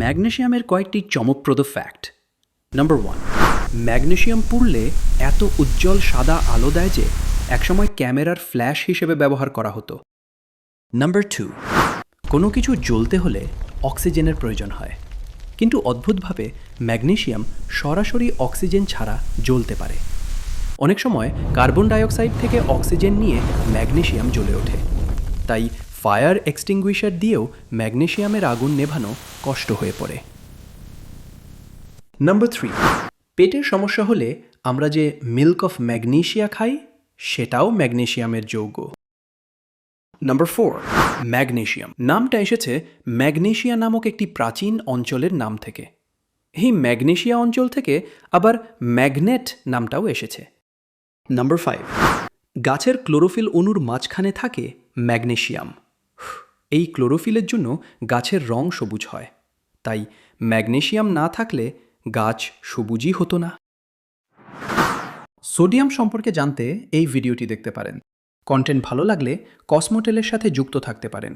ম্যাগনেসিয়ামের কয়েকটি চমকপ্রদ fact. Number 1, magnesium পুড়লে এত উজ্জ্বল সাদা আলো দেয় যে একসময় ক্যামেরার ফ্ল্যাশ হিসেবে ব্যবহার করা হতো। নাম্বার 2, কোনো কিছু জ্বলতে হলে অক্সিজেনের প্রয়োজন হয়, কিন্তু অদ্ভুতভাবে ম্যাগনেসিয়াম সরাসরি অক্সিজেন ছাড়া জ্বলতে পারে। অনেক সময় কার্বন ডাইঅক্সাইড থেকে অক্সিজেন নিয়ে ম্যাগনেসিয়াম জ্বলে ওঠে। তাই ফায়ার এক্সটিংগুইশার দিয়েও ম্যাগনেসিয়ামের আগুন নেভানো কষ্ট হয়ে পড়ে। নাম্বার 3, পেটের সমস্যা হলে আমরা যে মিল্ক অফ ম্যাগনেসিয়া খাই সেটাও ম্যাগনেসিয়ামের যৌগ। নাম্বার 4, ম্যাগনেসিয়াম নামটা এসেছে ম্যাগনেসিয়া নামক একটি প্রাচীন অঞ্চলের নাম থেকে। এই ম্যাগনেসিয়া অঞ্চল থেকে আবার ম্যাগনেট নামটাও এসেছে। নাম্বার 5, গাছের ক্লোরোফিল অণুর মাঝখানে থাকে ম্যাগনেসিয়াম। এই ক্লোরোফিলের জন্য গাছের রং সবুজ হয়, তাই ম্যাগনেসিয়াম না থাকলে গাছ সবুজই হতো না। সোডিয়াম সম্পর্কে জানতে এই ভিডিওটি দেখতে পারেন। কন্টেন্ট ভালো লাগলে কসমোটেলের সাথে যুক্ত থাকতে পারেন।